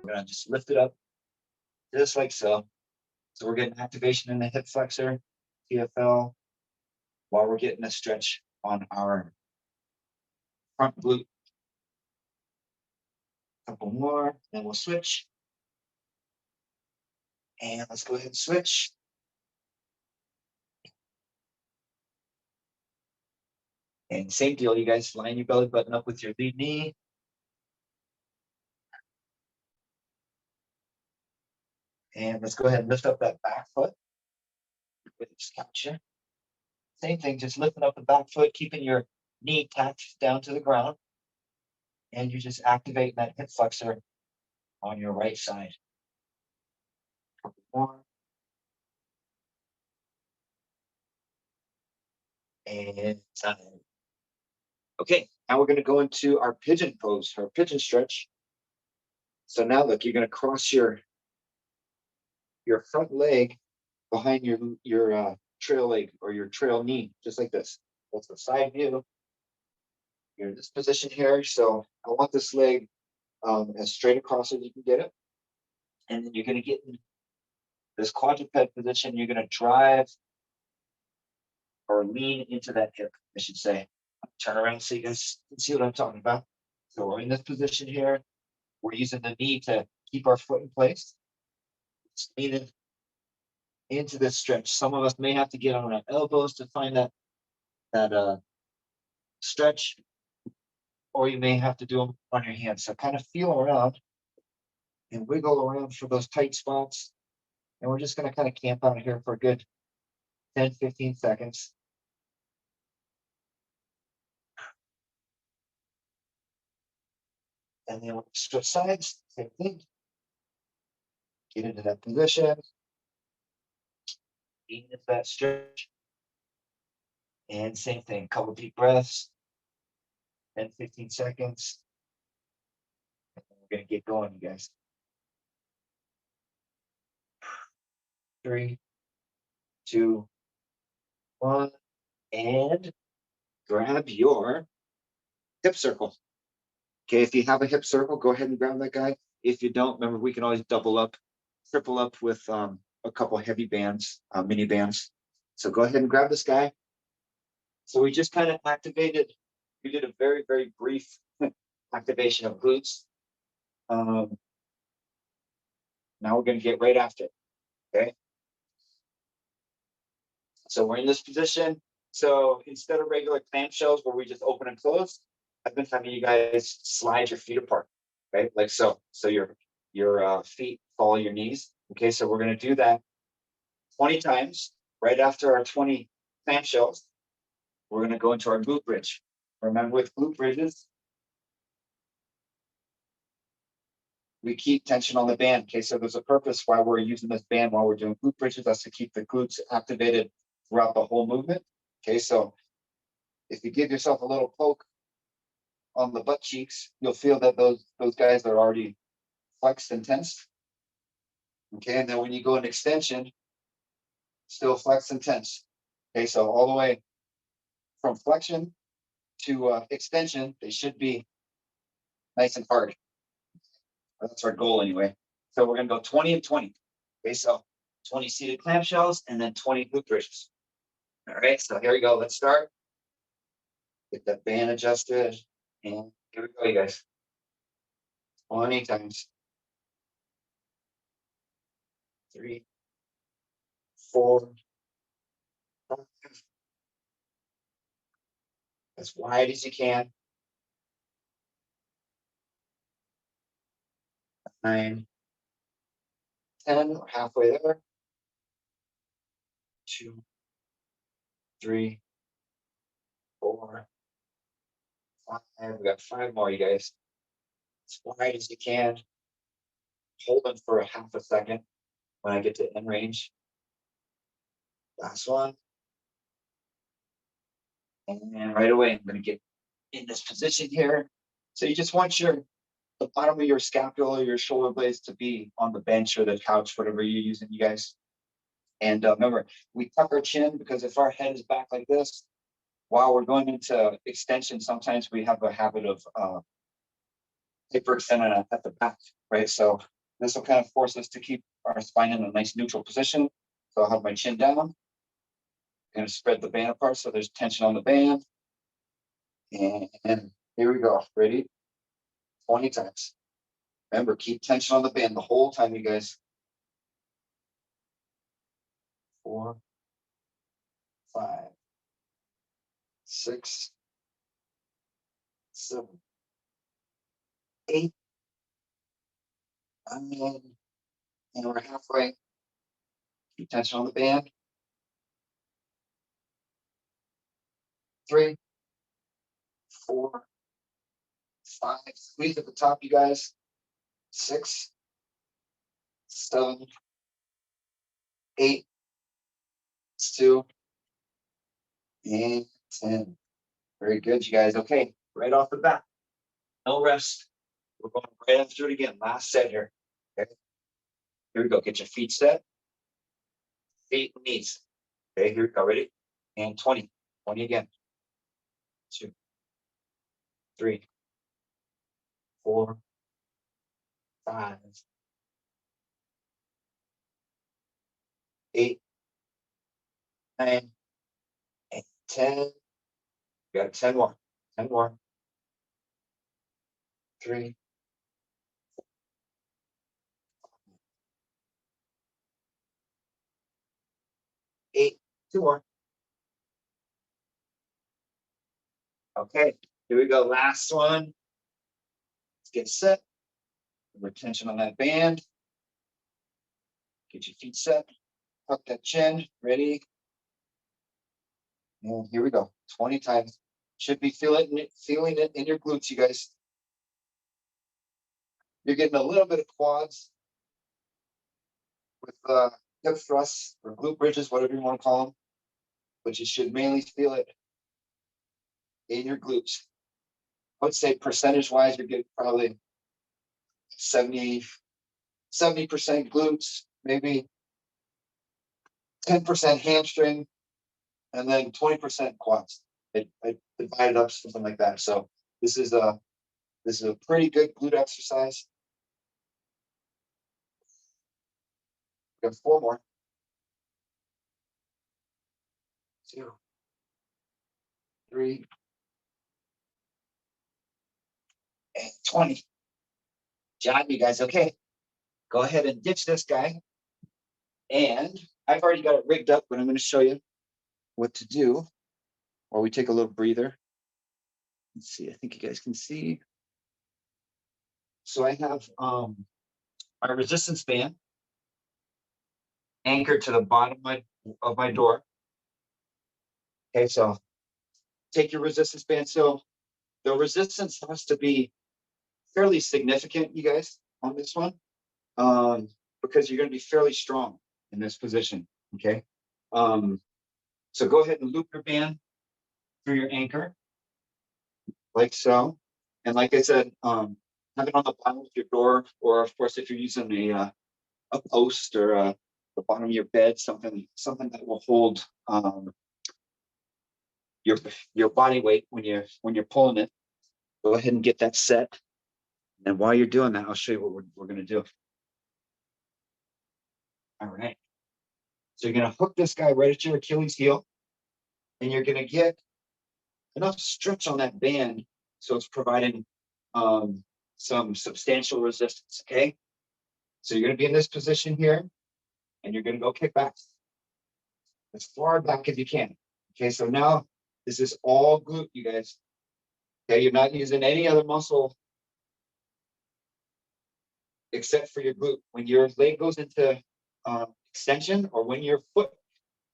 We're gonna just lift it up just like so. So we're getting activation in the hip flexor, TFL, while we're getting a stretch on our front glute. A couple more, then we'll switch. And let's go ahead and switch. And same deal, you guys line your belly button up with your lead knee. And let's go ahead and lift up that back foot with extension. Same thing, just lifting up the back foot, keeping your knee attached down to the ground. And you're just activating that hip flexor on your right side. Couple more. And time. Okay, now we're going to go into our pigeon pose, our pigeon stretch. So now look, you're going to cross your front leg behind your trail leg or your trail knee, just like this. That's the side view. You're in this position here, so I want this leg as straight across as you can get it. And then you're going to get in this quadruped position. You're going to drive or lean into that hip, I should say. Turn around so you guys can see what I'm talking about. So we're in this position here. We're using the knee to keep our foot in place. Just leaning into this stretch. Some of us may have to get on our elbows to find that stretch, or you may have to do them on your hands. So kind of feel around and wiggle around for those tight spots. And we're just going to kind of camp out here for a good 10, 15 seconds. And then we'll switch sides, same thing. Get into that position. Lean into that stretch. And same thing, couple deep breaths. 10, 15 seconds. And then we're going to get going, you guys. 3, 2, 1. And grab your hip circle. Okay, if you have a hip circle, go ahead and grab that guy. If you don't, remember, we can always double up, triple up with a couple heavy bands, mini bands. So go ahead and grab this guy. So we just kind of activated, we did a very, very brief activation of glutes. Now we're going to get right after it, okay? So we're in this position. So instead of regular clamshells where we just open and close, I've been having you guys slide your feet apart, right? Like so. So your feet follow your knees. Okay, so we're going to do that 20 times. Right after our 20 clamshells, we're going to go into our glute bridge. Remember, with glute bridges, we keep tension on the band. Okay, so there's a purpose why we're using this band while we're doing glute bridges. That's to keep the glutes activated throughout the whole movement. Okay, so if you give yourself a little poke on the butt cheeks, you'll feel that those guys are already flexed and tense. Okay, and then when you go in extension, still flex and tense. Okay, so all the way from flexion to extension, they should be nice and hard. That's our goal anyway. So we're gonna go 20 and 20. Okay, so 20 seated clamshells and then 20 glute bridges. All right, so here we go. Let's start. Get that band adjusted. And here we go, you guys. 20 times. 3, 4, 5. As wide as you can. 9, 10, we're halfway there. 2, 3, 4, 5. We got 5 more, you guys. As wide as you can. Hold them for a half a second when I get to end range. Last one. And right away, I'm going to get in this position here. So you just want the bottom of your scapula, your shoulder blades to be on the bench or the couch, whatever you're using, you guys. And remember, we tuck our chin because if our head is back like this, while we're going into extension, sometimes we have a habit of hyperextending at the back, right? So this will kind of force us to keep our spine in a nice neutral position. So I'll have my chin down, and spread the band apart so there's tension on the band. And here we go. Ready? 20 times. Remember, keep tension on the band the whole time, you guys. 4, 5, 6, 7, 8, 9, and we're halfway. Keep tension on the band. 3, 4, 5. Squeeze at the top, you guys. 6, 7, 8, 2, and 10. Very good, you guys. Okay, right off the bat, no rest. We're going right after it again. Last set here. Okay, here we go. Get your feet set. Feet, knees. Okay, here we go. Ready? And 20. 20 again. 2, 3, 4, 5, 8, 9, and 10. We got 10 more. 10 more. 3, 8, 2 more. Okay, here we go. Last one. Let's get set. Retention on that band. Get your feet set. Tuck that chin. Ready? And here we go. 20 times. Should be feeling it in your glutes, you guys. You're getting a little bit of quads with hip thrusts or glute bridges, whatever you want to call them, but you should mainly feel it in your glutes. I would say percentage-wise, you're getting probably 70% glutes, maybe 10% hamstring, and then 20% quads. I divide it up, something like that. So this is a pretty good glute exercise. We got 4 more. 2, 3, and 20. Job, you guys. Okay, go ahead and ditch this guy. And I've already got it rigged up, but I'm going to show you what to do while we take a little breather. Let's see. I think you guys can see. So I have my resistance band anchored to the bottom of my door. Okay, so take your resistance band. So the resistance has to be fairly significant, you guys, on this one, because you're going to be fairly strong in this position. Okay, so go ahead and loop your band through your anchor, like so. And like I said, have it on the bottom of your door, or of course, if you're using a post or the bottom of your bed, something that will hold your body weight when you're pulling it. Go ahead and get that set. And while you're doing that, I'll show you what we're going to do. All right. So you're going to hook this guy right at your Achilles heel, and you're going to get enough stretch on that band so it's providing some substantial resistance. Okay. So you're going to be in this position here, and you're going to go kick back as far back as you can. Okay. So now this is all glute, you guys. Okay. You're not using any other muscle except for your glute. When your leg goes into extension, or when your foot,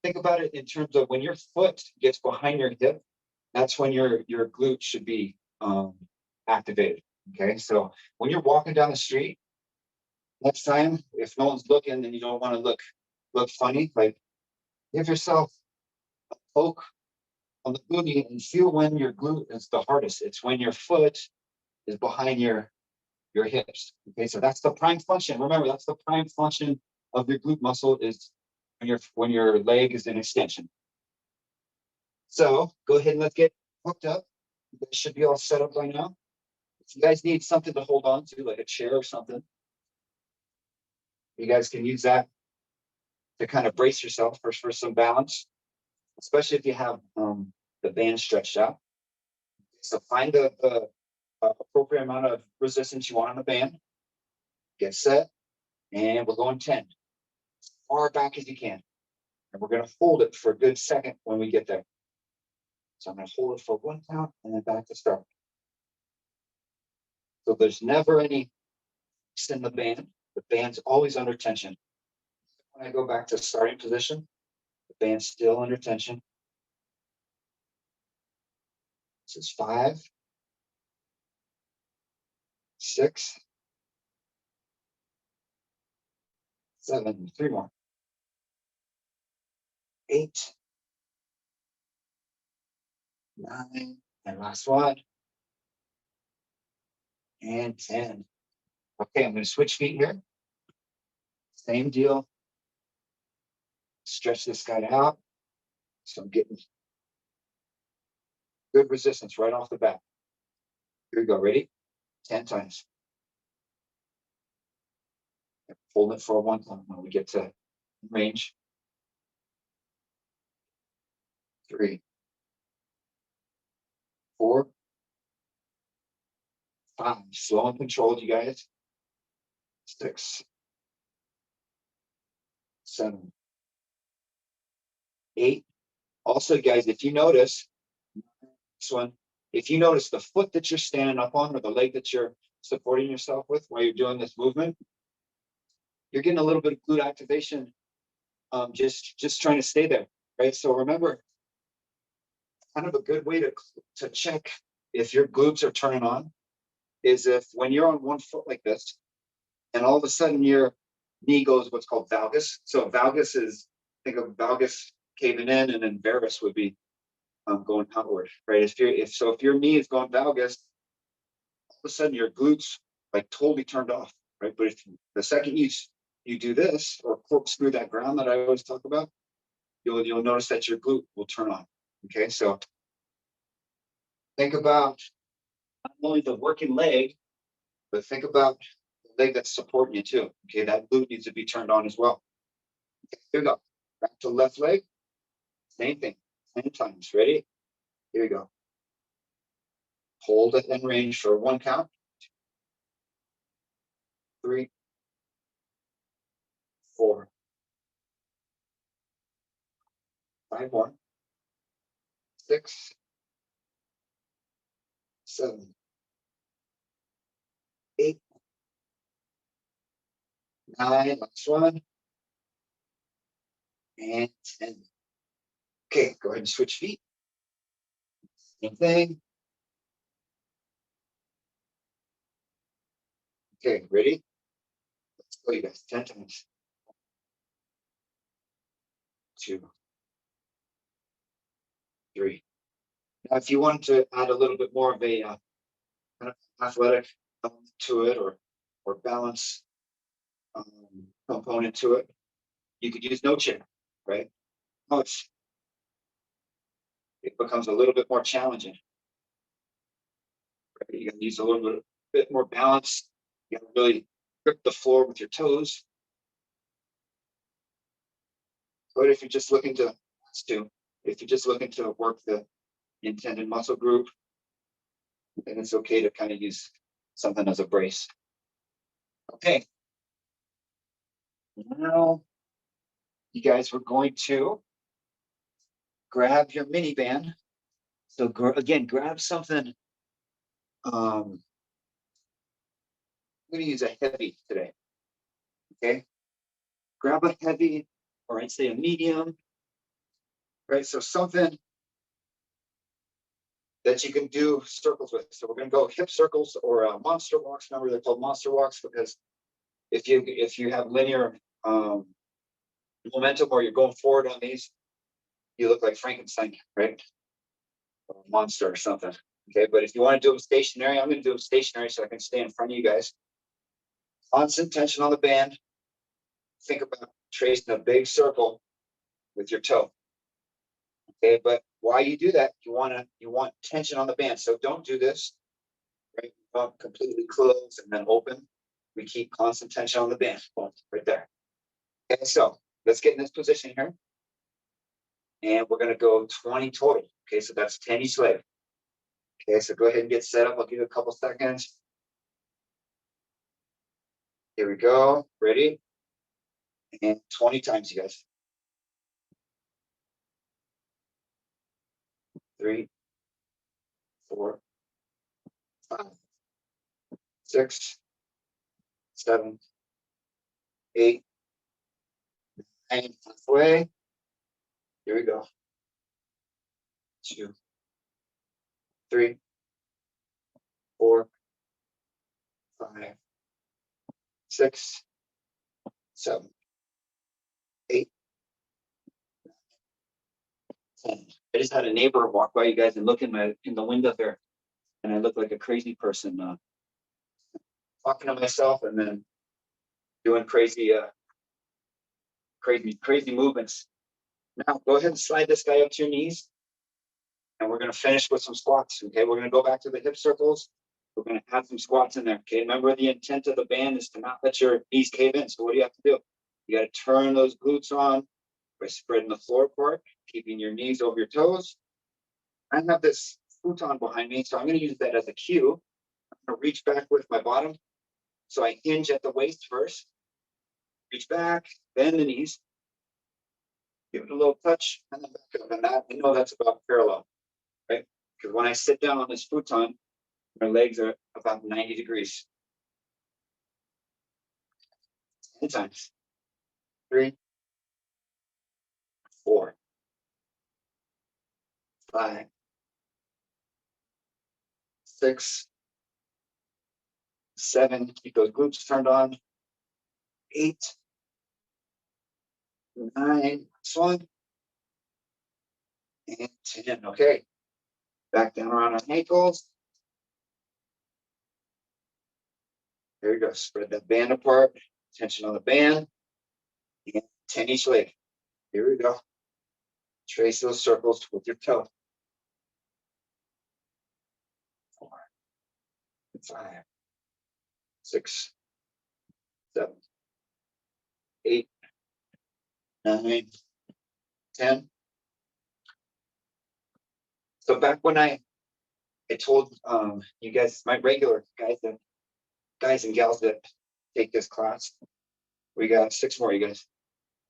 think about it in terms of when your foot gets behind your hip, that's when your glute should be activated. Okay, so when you're walking down the street, next time, if no one's looking and you don't want to look funny, like give yourself a poke on the booty and feel when your glute is the hardest. It's when your foot is behind your hips. Okay, so that's the prime function. Remember, that's the prime function of your glute muscle, is when your leg is in extension. So go ahead and let's get hooked up. You guys should be all set up by now. If you guys need something to hold on to, like a chair or something, you guys can use that to kind of brace yourself for some balance, especially if you have the band stretched out. So find the appropriate amount of resistance you want on the band. Get set, and we're going 10. As far back as you can. And we're going to hold it for a good second when we get there. So I'm going to hold it for 1 count and then back to start. So there's never any in the band. The band's always under tension. When I go back to starting position, the band's still under tension. This is 5, 6, 7, 3 more, 8, 9, and last one, and 10. Okay, I'm going to switch feet here. Same deal. Stretch this guy out. So I'm getting good resistance right off the bat. Here we go. Ready? 10 times. Hold it for 1 time when we get to range. 3, 4, 5. Slow and controlled, you guys. 6, 7, 8. Also, guys, if you notice this one, if you notice the foot that you're standing up on or the leg that you're supporting yourself with while you're doing this movement, you're getting a little bit of glute activation. Just trying to stay there, right? So remember, kind of a good way to check if your glutes are turning on is if when you're on one foot like this, and all of a sudden your knee goes what's called valgus. So valgus is, think of valgus caving in, and then varus would be going outward, right? If your knee is going valgus, all of a sudden your glutes like totally turned off, right? But if the second you do this or corkscrew that ground that I always talk about, you'll notice that your glute will turn on. Okay, so think about not only the working leg, but think about the leg that's supporting you too. Okay, that glute needs to be turned on as well. Okay, here we go. Back to left leg. Same thing. 10 times. Ready? Here we go. Hold it in range for 1 count. 3, 4, 5 more. 6, 7, 8, 9. Last one. And 10. Okay, go ahead and switch feet. Same thing. Okay, ready? Let's go, you guys. 10 times. 2, 3. Now, if you want to add a little bit more of a kind of athletic to it, or balance component to it, you could use no chair, right? Oh, it becomes a little bit more challenging. Right? You got to use a little bit more balance. You got to really grip the floor with your toes. But if you're just looking to work the intended muscle group, then it's okay to kind of use something as a brace. Okay. Now, you guys, we're going to grab your mini band. So again, grab something. I'm going to use a heavy today. Okay. Grab a heavy, or I'd say a medium. Right. So something that you can do circles with. So we're going to go hip circles or monster walks. Remember, they're called monster walks because if you have linear momentum or you're going forward on these, you look like Frankenstein, right? Or a monster or something. Okay, but if you want to do them stationary, I'm going to do them stationary so I can stay in front of you guys. Constant tension on the band. Think about tracing a big circle with your toe. Okay, but while you do that, you want tension on the band. So don't do this, right? Don't completely close and then open. We keep constant tension on the band. Boom, right there. Okay, so let's get in this position here. And we're gonna go 20 total. Okay, so that's 10 each leg. Okay, so go ahead and get set up. I'll give you a couple seconds. Here we go. Ready? And 20 times, you guys. 3, 4, 5, 6, 7, 8, 9, halfway. Here we go. 2, 3, 4, 5, 6, 7, 8, 10. I just had a neighbor walk by, you guys, and look in the window there, and I look like a crazy person talking to myself and then doing crazy movements. Now go ahead and slide this guy up to your knees, and we're going to finish with some squats. Okay, we're going to go back to the hip circles. We're going to add some squats in there. Okay, remember the intent of the band is to not let your knees cave in. So what do you have to do? You got to turn those glutes on by spreading the floor apart, keeping your knees over your toes. I have this futon behind me, so I'm going to use that as a cue. I'm going to reach back with my bottom. So I hinge at the waist first, reach back, bend the knees, give it a little touch, and then back up. And that, you know, that's about parallel, right? Because when I sit down on this futon, my legs are about 90 degrees. 10 times. 3, 4, 5, 6, 7. Keep those glutes turned on. 8, 9. One. And 10. Okay. Back down around our ankles. There you go. Spread that band apart. Tension on the band. And 10 each leg. Here we go. Trace those circles with your toe. 4, 5, 6, 7, 8, 9, 10. So back when I told you guys, my regular guys and gals that take this class, we got 6 more, you guys.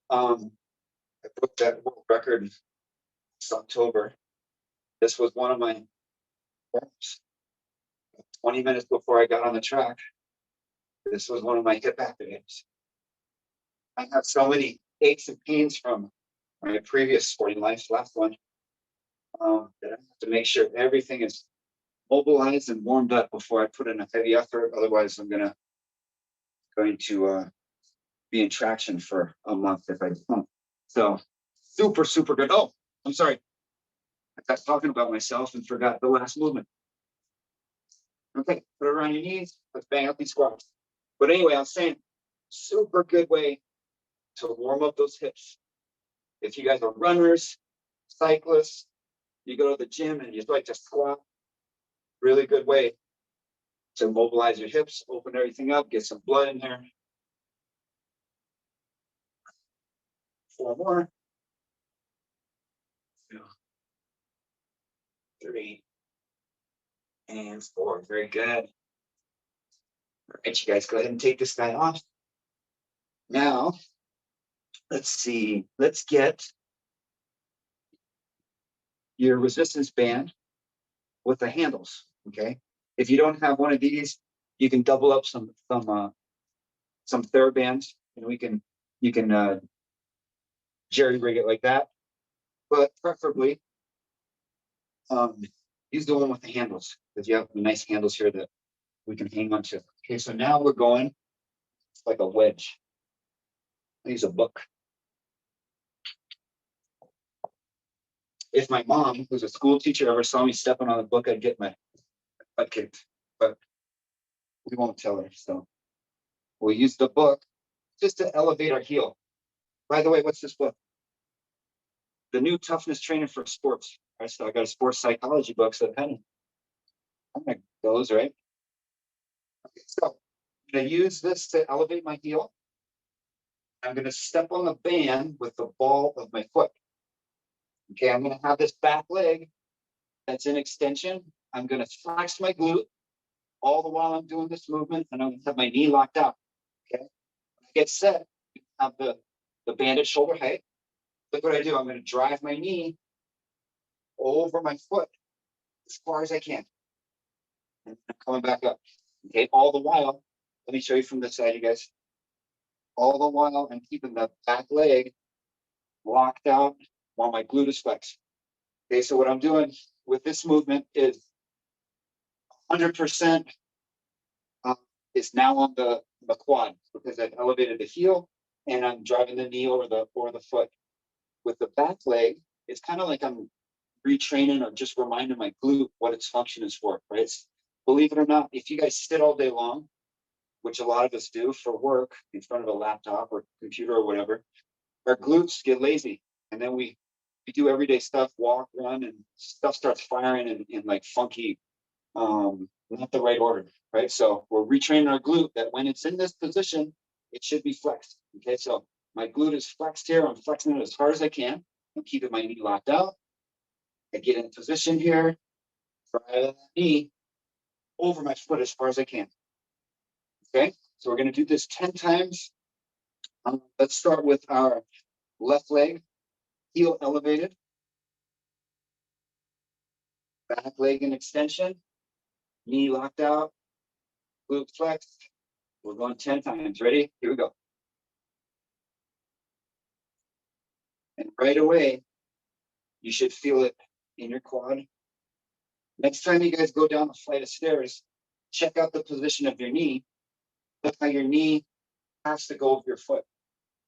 I broke that world record this October. This was one of my reps. 20 minutes before I got on the track, this was one of my hip activators. I have so many aches and pains from my previous sporting life, last one, that I have to make sure everything is mobilized and warmed up before I put in a heavy effort. Otherwise, I'm going to be in traction for a month if I don't. So super, super good. Oh, I'm sorry. I got talking about myself and forgot the last movement. Okay, put it around your knees. Let's bang out these squats. But anyway, I'm saying super good way to warm up those hips. If you guys are runners, cyclists, you go to the gym and you like to squat, really good way to mobilize your hips, open everything up, get some blood in there. 4 more. 2, 3, and 4. Very good. All right, you guys, go ahead and take this guy off. Now, let's see. Let's get your resistance band with the handles. Okay. If you don't have one of these, you can double up some TheraBands, and you can jerry rig it like that. But preferably, use the one with the handles, because you have nice handles here that we can hang on to. Okay, so now we're going like a wedge. I use a book. If my mom, who's a school teacher, ever saw me stepping on a book, I'd get my butt kicked. But we won't tell her. So we'll use the book just to elevate our heel. By the way, what's this book? The New Toughness Training for Sports. Right, so I got a sports psychology book, so kind of goes right. Okay, so I'm gonna use this to elevate my heel. I'm gonna step on the band with the ball of my foot. Okay, I'm gonna have this back leg that's in extension. I'm gonna flex my glute all the while I'm doing this movement, and I'm gonna have my knee locked out. Okay, when I get set, have the band at shoulder height. Look what I do. I'm gonna drive my knee over my foot as far as I can. And I'm coming back up. Okay, all the while, let me show you from this side, you guys. All the while, I'm keeping the back leg locked out while my glute is flexed. Okay, so what I'm doing with this movement is 100% is now on the quad because I've elevated the heel and I'm driving the knee over the foot. With the back leg, it's kind of like I'm retraining or just reminding my glute what its function is for, right? Believe it or not, if you guys sit all day long, which a lot of us do for work in front of a laptop or computer or whatever, our glutes get lazy. And then we do everyday stuff, walk, run, and stuff starts firing in like funky, not the right order, right? So we're retraining our glute that when it's in this position, it should be flexed. Okay, so my glute is flexed here. I'm flexing it as hard as I can. I'm keeping my knee locked out. I get in position here, drive the knee over my foot as far as I can. Okay, so we're going to do this 10 times. Let's start with our left leg, heel elevated, back leg in extension, knee locked out, glute flexed. We're going 10 times. Ready? Here we go. And right away, you should feel it in your quad. Next time you guys go down a flight of stairs, check out the position of your knee. Look how your knee has to go over your foot.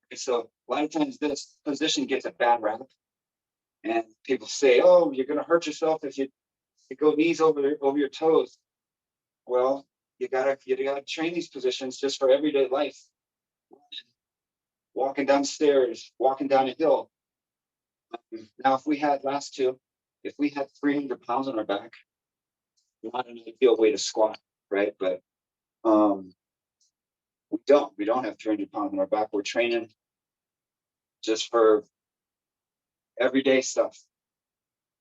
Okay, so a lot of times this position gets a bad rap. And people say, oh, you're going to hurt yourself if you go knees over your toes. Well, you gotta train these positions just for everyday life. Walking downstairs, walking down a hill. Now, if we had 300 pounds on our back, not an ideal way to squat, right? But we don't have 300 pounds on our back. We're training just for everyday stuff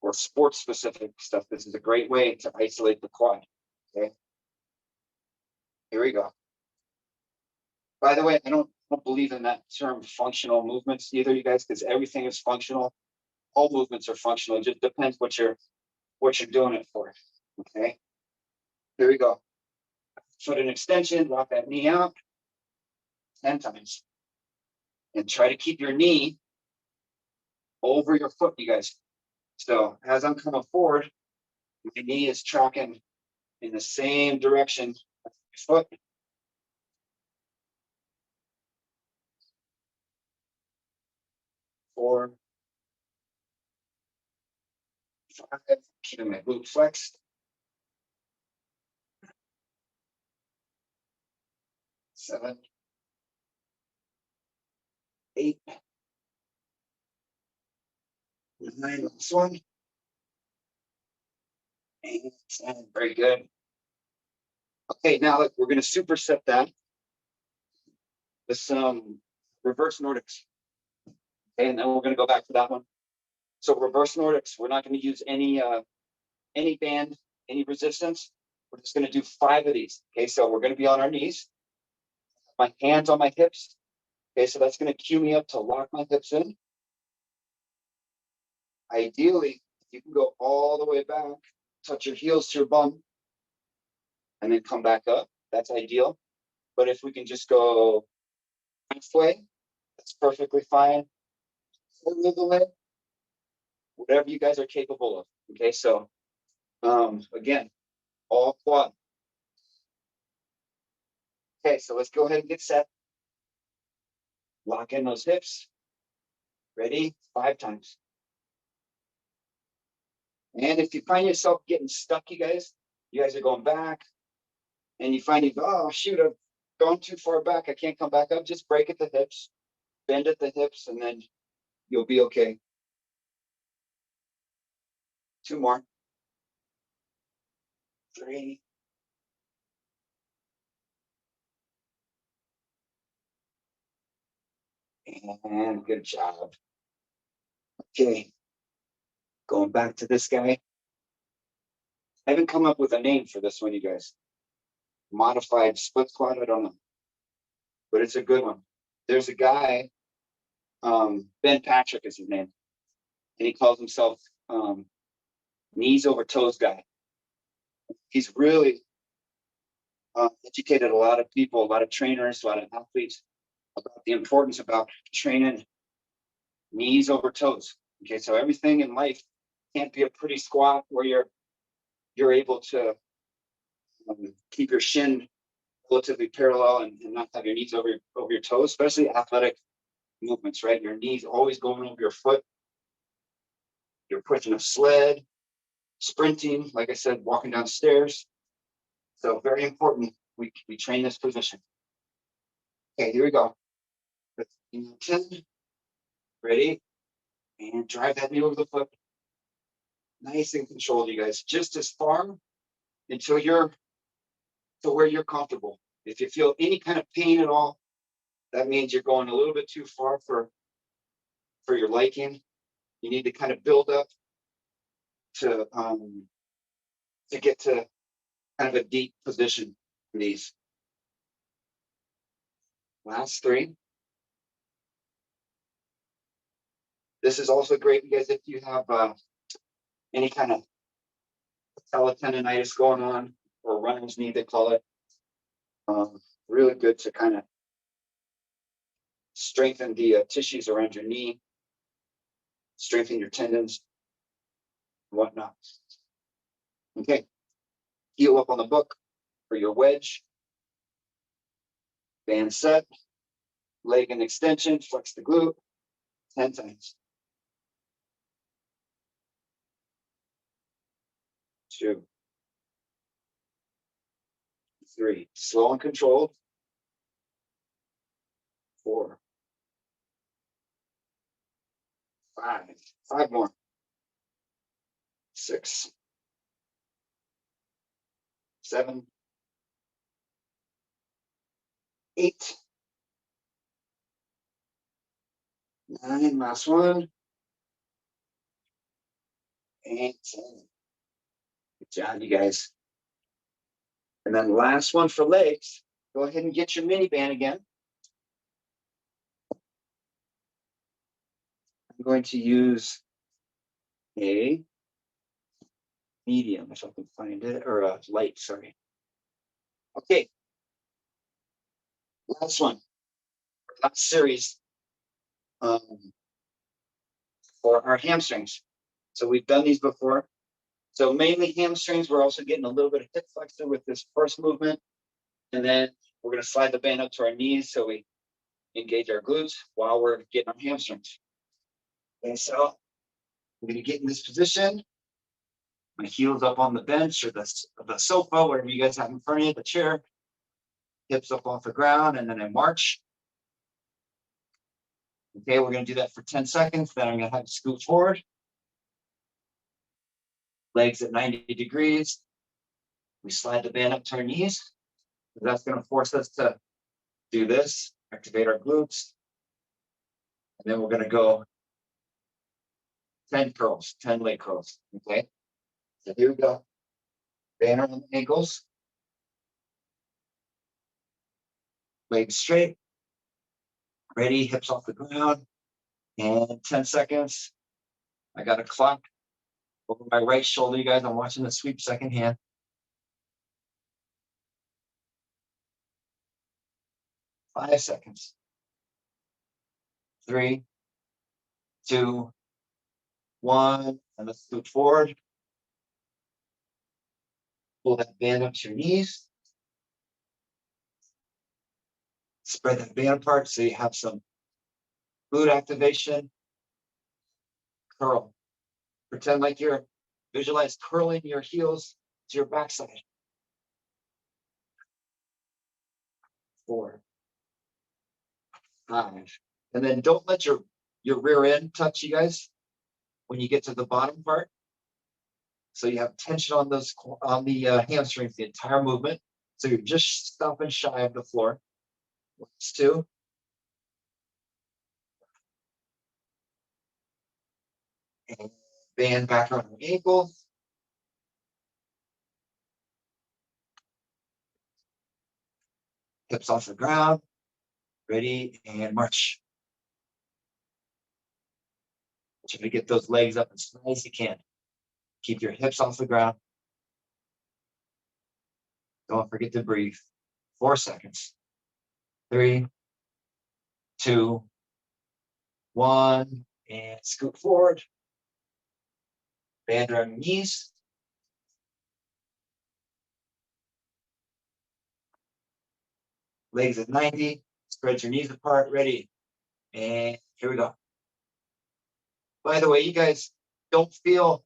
or sports specific stuff. This is a great way to isolate the quad. Okay, here we go. By the way, I don't believe in that term functional movements either, you guys, because everything is functional. All movements are functional. It just depends what you're doing it for. Okay, here we go. Foot in extension, lock that knee out 10 times. And try to keep your knee over your foot, you guys. So as I'm coming forward, my knee is tracking in the same direction as my foot. 4, 5, keeping my glute flexed. 7, 8, 9, last one. And 10, very good. Okay, now look, we're going to superset that with some reverse Nordics. Okay, and then we're going to go back to that one. So reverse Nordics, we're not going to use any band, any resistance. We're just going to do 5 of these. Okay, so we're going to be on our knees, my hands on my hips. Okay, so that's going to cue me up to lock my hips in. Ideally, you can go all the way back, touch your heels to your bum, and then come back up. That's ideal. But if we can just go halfway, that's perfectly fine. Quarter of the way, whatever you guys are capable of. Okay, so again, all quad. Okay, so let's go ahead and get set. Lock in those hips. Ready? 5 times. And if you find yourself getting stuck, you guys are going back, and you find oh shoot, I've gone too far back, I can't come back up. Just break at the hips, bend at the hips, and then you'll be okay. 2 more. 3. And good job. Okay. Going back to this guy. I haven't come up with a name for this one, you guys. Modified split squat, I don't know. But it's a good one. There's a guy, Ben Patrick is his name. And he calls himself knees over toes guy. He's really educated a lot of people, a lot of trainers, a lot of athletes about the importance about training knees over toes. Okay, so everything in life can't be a pretty squat where you're able to keep your shin relatively parallel and not have your knees over your toes, especially athletic movements, right? Your knees always going over your foot. You're pushing a sled, sprinting, like I said, walking down stairs. So very important we train this position. Okay, here we go. 10. Ready? And drive that knee over the foot. Nice and controlled, you guys. Just as far until you're to where you're comfortable. If you feel any kind of pain at all, that means you're going a little bit too far for your liking. You need to kind of build up to get to kind of a deep position in these. Last 3. This is also great, you guys, if you have any kind of patella tendonitis going on, or runner's knee, they call it. Really good to kind of strengthen the tissues around your knee, strengthen your tendons, and whatnot. Okay, heel up on the book for your wedge. Band set, leg and extension, flex the glute, 10 times. 2, 3, slow and controlled. 4, 5, 5 more. 6, 7, 8, 9, last one, and 10. Good job, you guys. And then last one for legs. Go ahead and get your mini band again. I'm going to use a medium, if I can find it, or a light, sorry. Okay. Last one. Last series for our hamstrings. So we've done these before. So mainly hamstrings. We're also getting a little bit of hip flexor with this first movement. And then we're going to slide the band up to our knees so we engage our glutes while we're getting our hamstrings. Okay, so we're going to get in this position. My heels up on the bench or the sofa, whatever you guys have in front of you, the chair. Hips up off the ground, and then I march. Okay, we're going to do that for 10 seconds. Then I'm going to have to scoot forward. Legs at 90 degrees. We slide the band up to our knees. That's going to force us to do this, activate our glutes. And then we're going to go 10 curls, 10 leg curls. Okay, so here we go. Band on the ankles. Legs straight. Ready, hips off the ground. And 10 seconds. I got a clock over my right shoulder, you guys. I'm watching the sweep second hand. 5 seconds. 3, 2, 1. And let's scoot forward. Pull that band up to your knees. Spread that band apart so you have some glute activation. Curl. Pretend like you're visualize curling your heels to your backside. 4, 5. And then don't let your rear end touch, you guys, when you get to the bottom part. So you have tension on those on the hamstrings the entire movement. So you're just stopping shy of the floor. Last two. And band back on the ankle. Hips off the ground. Ready and march. Try to get those legs up as high as you can. Keep your hips off the ground. Don't forget to breathe. 4 seconds. 3, 2, 1, and scoot forward. Band around your knees. Legs at 90. Spread your knees apart. Ready. And here we go. By the way, you guys don't feel,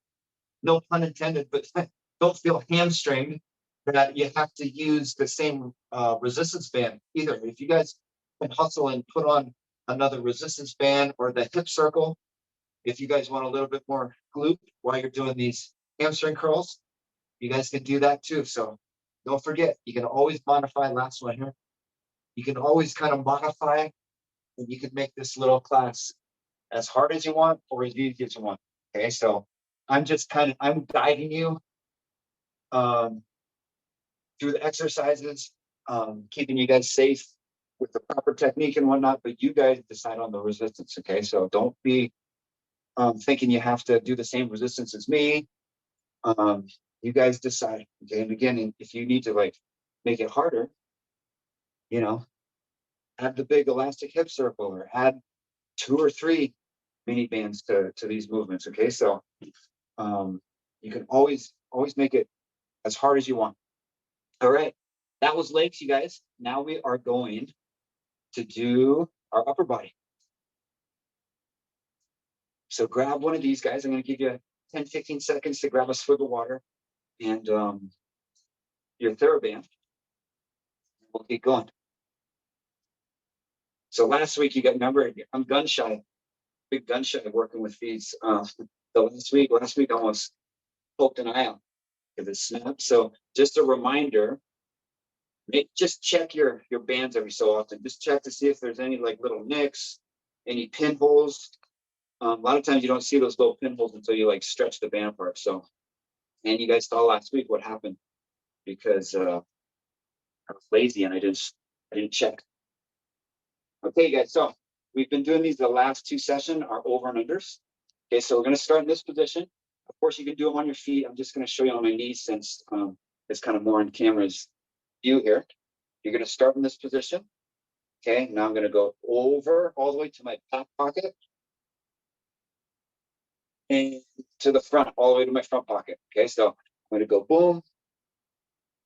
no pun intended, but don't feel hamstringed that you have to use the same resistance band either. If you guys can hustle and put on another resistance band or the hip circle, if you guys want a little bit more glute while you're doing these hamstring curls, you guys can do that too. So don't forget, you can always modify. Last one here. You can always kind of modify, and you can make this little class as hard as you want or as easy as you want. Okay, so I'm guiding you through the exercises, keeping you guys safe with the proper technique and whatnot, but you guys decide on the resistance. Okay, so don't be thinking you have to do the same resistance as me. You guys decide. Okay, and again, if you need to like make it harder, add the big elastic hip circle or add 2 or 3 mini bands to these movements. Okay, so you can always make it as hard as you want. All right, that was legs, you guys. Now we are going to do our upper body. So grab one of these guys. I'm going to give you 10-15 seconds to grab a swig of water and your TheraBand. We'll keep going. So last week you got, remember, I'm gun shy, big gun shy working with these. So last week I almost poked an eye out because it snapped. So just a reminder, just check your bands every so often. Just check to see if there's any like little nicks, any pinholes. A lot of times you don't see those little pinholes until you like stretch the band apart. So, and you guys saw last week what happened because I was lazy and I didn't check. Okay, guys. So we've been doing these the last 2 sessions, our over and unders. Okay, so we're going to start in this position. Of course, you can do them on your feet. I'm just going to show you on my knees since it's kind of more on camera's view here. You're going to start in this position. Okay, now I'm going to go over all the way to my back pocket and to the front, all the way to my front pocket. Okay, so I'm going to go boom,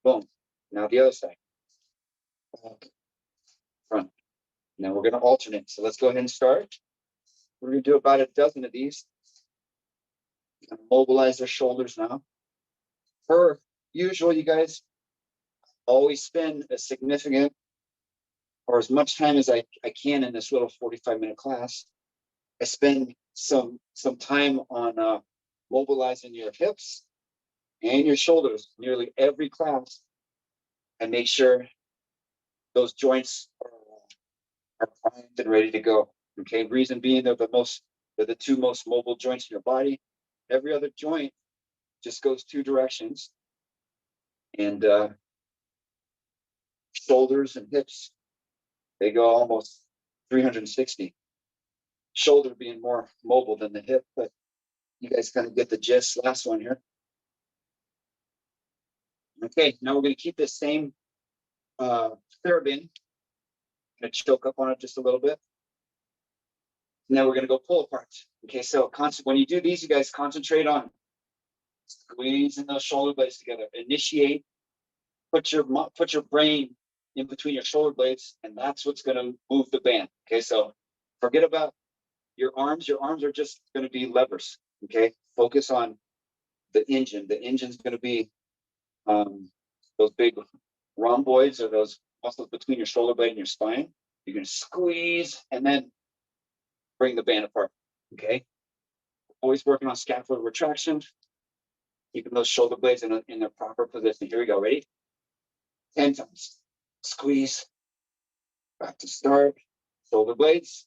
boom. Now the other side. Front. Now we're going to alternate. So let's go ahead and start. We're going to do about a dozen of these. Mobilize their shoulders now. Per usual, you guys always spend a significant or as much time as I can in this little 45-minute class. I spend some time on mobilizing your hips and your shoulders nearly every class and make sure those joints are primed and ready to go. Okay, reason being they're the 2 most mobile joints in your body. Every other joint just goes 2 directions. And shoulders and hips, they go almost 360. Shoulder being more mobile than the hip, but you guys kind of get the gist. Last one here. Okay, now we're going to keep this same TheraBand. Going to choke up on it just a little bit. Now we're going to go pull apart. Okay, so when you do these, you guys concentrate on squeezing those shoulder blades together. Initiate. Put your brain in between your shoulder blades, and that's what's going to move the band. Okay, so forget about your arms. Your arms are just going to be levers. Okay, focus on the engine. The engine's going to be those big rhomboids or those muscles between your shoulder blade and your spine. You're going to squeeze and then bring the band apart. Okay, always working on scapular retraction. Keeping those shoulder blades in their proper position. Here we go. Ready? 10 times. Squeeze. Back to start. Shoulder blades.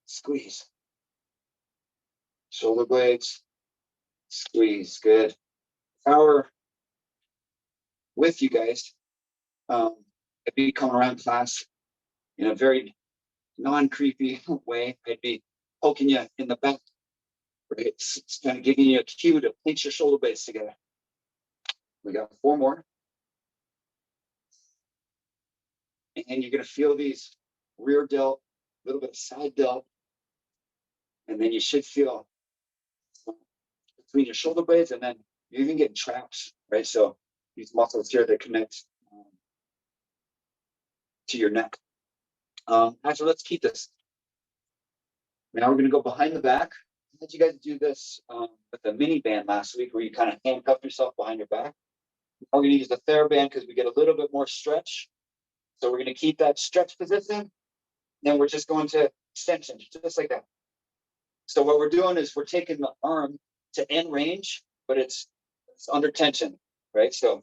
Squeeze. Shoulder blades. Squeeze. Good. Power with you guys. I'd be coming around class in a very non-creepy way. I'd be poking you in the back. Right? It's kind of giving you a cue to pinch your shoulder blades together. We got 4 more. And you're going to feel these rear delt, a little bit of side delt. And then you should feel between your shoulder blades, and then you even get traps, right? So these muscles here that connect to your neck. Actually, let's keep this. Now we're going to go behind the back. I had you guys do this with the mini band last week, where you kind of handcuff yourself behind your back. We're going to use the TheraBand because we get a little bit more stretch. So we're going to keep that stretch position. Then we're just going to extension, just like that. So what we're doing is we're taking the arm to end range, but it's under tension, right? So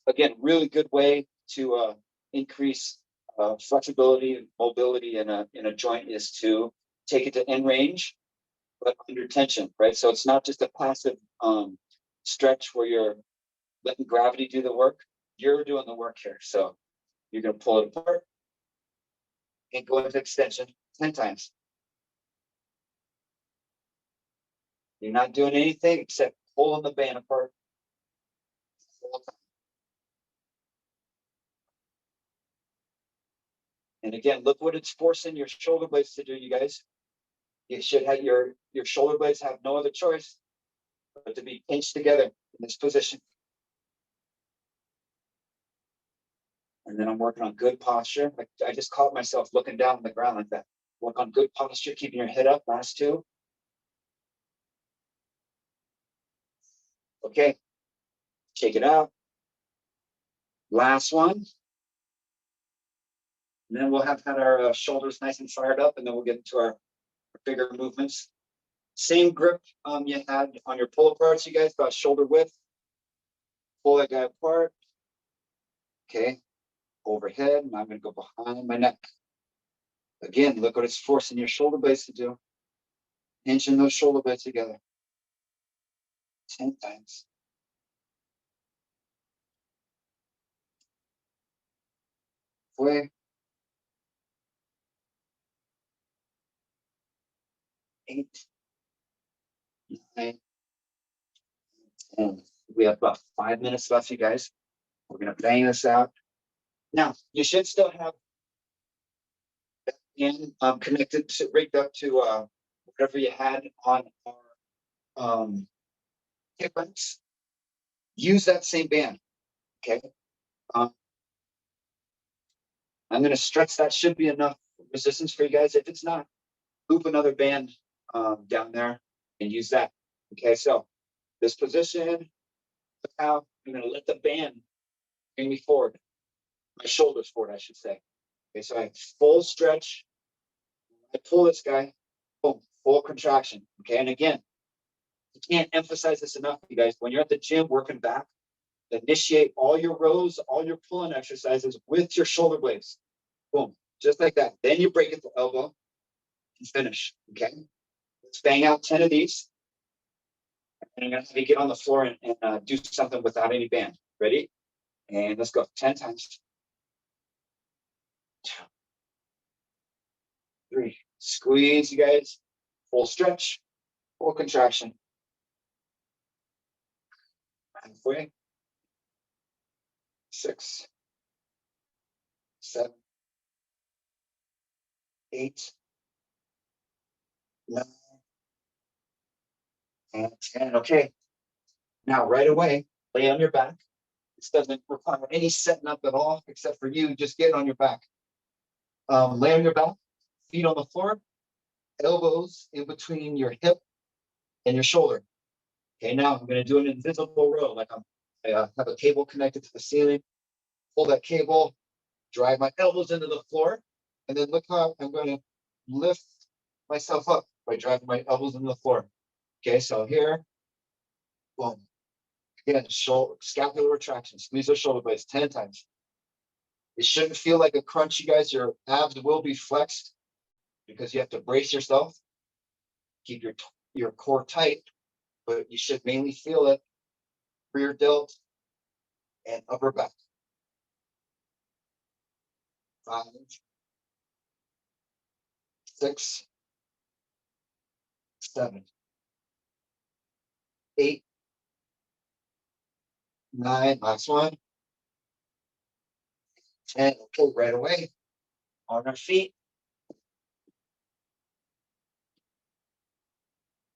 again, really good way to increase flexibility and mobility in a joint is to take it to end range, but under tension, right? So it's not just a passive stretch where you're letting gravity do the work. You're doing the work here. So you're going to pull it apart and go into extension 10 times. You're not doing anything except pulling the band apart the whole time. And again, look what it's forcing your shoulder blades to do, you guys. You should have your shoulder blades have no other choice but to be pinched together in this position. And then I'm working on good posture. I just caught myself looking down on the ground like that. Work on good posture, keeping your head up. Last 2. Okay. Shake it out. Last one. And then we'll have had our shoulders nice and fired up, and then we'll get into our bigger movements. Same grip you had on your pull aparts, you guys, about shoulder width. Pull that guy apart. Okay. Overhead, and I'm going to go behind my neck. Again, look what it's forcing your shoulder blades to do. Pinching those shoulder blades together. 10 times. Way. 8, 9, 10. We have about 5 minutes left, you guys. We're going to bang this out. Now, you should still have that band connected to, rigged up to whatever you had on our hip racks. Use that same band, okay? I'm going to stretch. That should be enough resistance for you guys. If it's not, loop another band down there and use that. Okay, so this position, now I'm going to let the band bring me forward, my shoulders forward, I should say. Okay, so I have full stretch. I pull this guy, boom, full contraction. Okay, and again, you can't emphasize this enough, you guys. When you're at the gym working back, initiate all your rows, all your pulling exercises with your shoulder blades. Boom, just like that. Then you break it to elbow and finish. Okay, let's bang out 10 of these. And I'm going to have you get on the floor and do something without any band. Ready? And let's go 10 times. 2, 3. Squeeze, you guys. Full stretch, full contraction. Halfway. 6, 7, 8, 9, and 10. Okay. Now, right away, lay on your back. This doesn't require any setting up at all, except for you just get on your back. Lay on your back, feet on the floor, elbows in between your hip and your shoulder. Okay, now I'm going to do an invisible row, like I have a cable connected to the ceiling. Pull that cable, drive my elbows into the floor, and then look how I'm going to lift myself up by driving my elbows into the floor. Okay, so here, boom. Again, shoulder, scapular retraction, squeeze those shoulder blades 10 times. It shouldn't feel like a crunch, you guys. Your abs will be flexed because you have to brace yourself. Keep your core tight, but you should mainly feel it rear delt and upper back. 5, 6, 7, 8, 9. Last one. 10. Okay, right away. On our feet.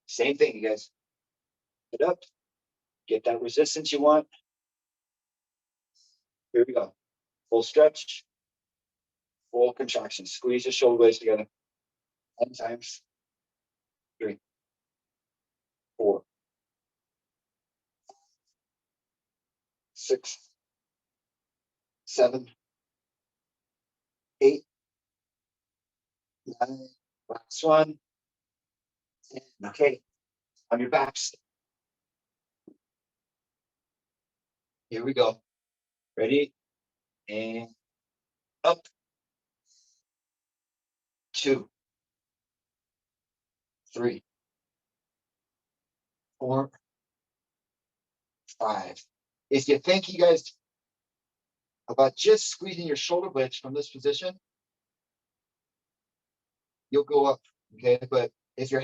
Same thing, you guys. Get up. Get that resistance you want. Here we go. Full stretch. Full contraction. Squeeze your shoulder blades together. 10 times. 3, 4, 6, 7, 8, 9. Last one. 10. Okay. On your backs. Here we go. Ready? And up. 2, 3, 4, 5. If you think, you guys, about just squeezing your shoulder blades from this position, you'll go up. Okay. But if you're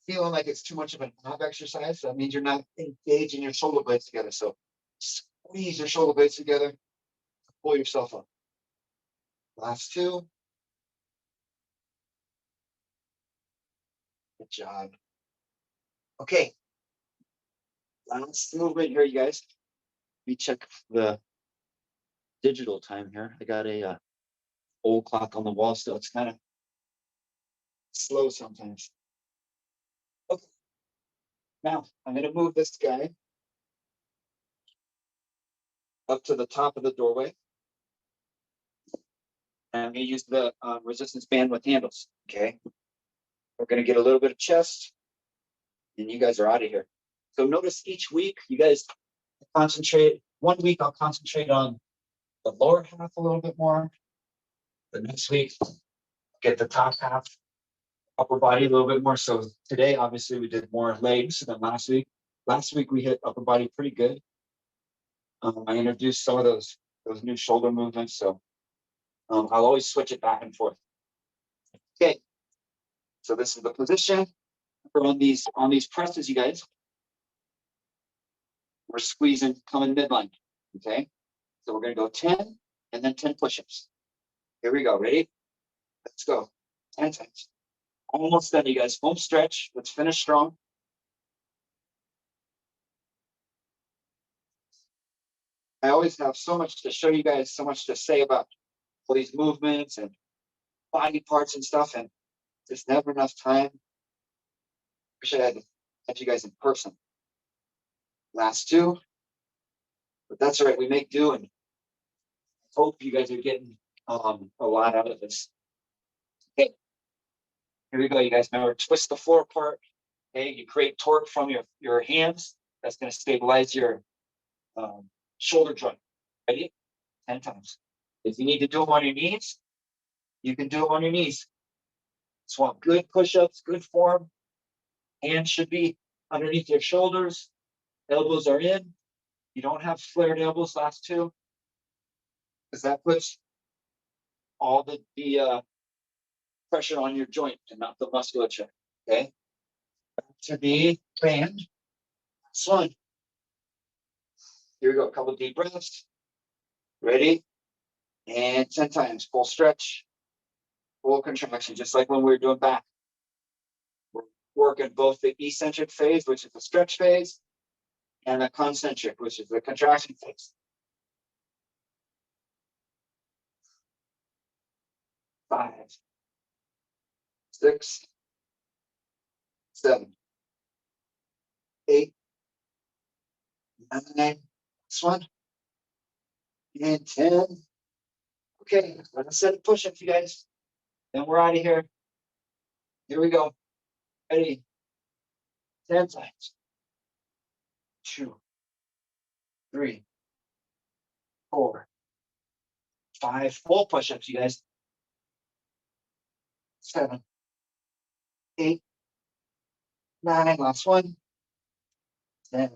feeling like it's too much of an ab exercise, that means you're not engaging your shoulder blades together. So squeeze your shoulder blades together, pull yourself up. Last 2. Good job. Okay. Last movement here, you guys. Let me check the digital time here. I got a old clock on the wall still. It's kind of slow sometimes. Okay. Now I'm going to move this guy up to the top of the doorway. And I'm going to use the resistance band with handles. Okay. We're going to get a little bit of chest, and you guys are out of here. So notice each week, you guys concentrate. 1 week, I'll concentrate on the lower half a little bit more. The next week, get the top half, upper body a little bit more. So today, obviously, we did more legs than last week. Last week, we hit upper body pretty good. I introduced some of those new shoulder movements. So I'll always switch it back and forth. Okay. So this is the position. On these presses, you guys, we're squeezing, coming midline. Okay. So we're going to go 10 and then 10 push-ups. Here we go. Ready? Let's go. 10 times. Almost done, you guys. Home stretch. Let's finish strong. I always have so much to show you guys, so much to say about all these movements and body parts and stuff, and there's never enough time. Wish I had you guys in person. Last 2, but that's all right. We make do, and I hope you guys are getting a lot out of this. Okay, here we go, you guys. Remember, twist the floor apart. Okay, you create torque from your hands. That's going to stabilize your shoulder joint. Ready? 10 times. If you need to do them on your knees, you can do them on your knees. Just want good push-ups, good form. Hands should be underneath your shoulders. Elbows are in. You don't have flared elbows, last 2, because that puts all the pressure on your joint and not the musculature. Okay. Back to the band. Last one. Here we go. A couple of deep breaths. Ready? And 10 times. Full stretch. Full contraction, just like when we were doing back. We're working both the eccentric phase, which is the stretch phase, and the concentric, which is the contraction phase. 5, 6, 7, 8, 9. This one. And 10. Okay, let's set a push-ups, you guys. Then we're out of here. Here we go. Ready? 10 times. 2, 3, 4, 5. Full push-ups, you guys. 7, 8, 9. Last one. 10.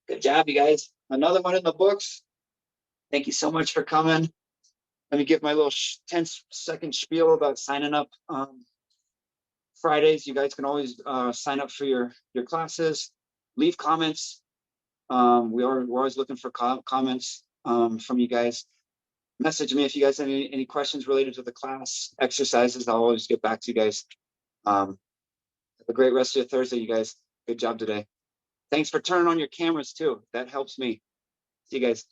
Good job, you guys. Another one in the books. Thank you so much for coming. Let me give my little 10-second spiel about signing up. Fridays, you guys can always sign up for your classes. Leave comments. We're always looking for comments from you guys. Message me if you guys have any questions related to the class, exercises. I'll always get back to you guys. Have a great rest of your Thursday, you guys. Good job today. Thanks for turning on your cameras too. That helps me. See you guys.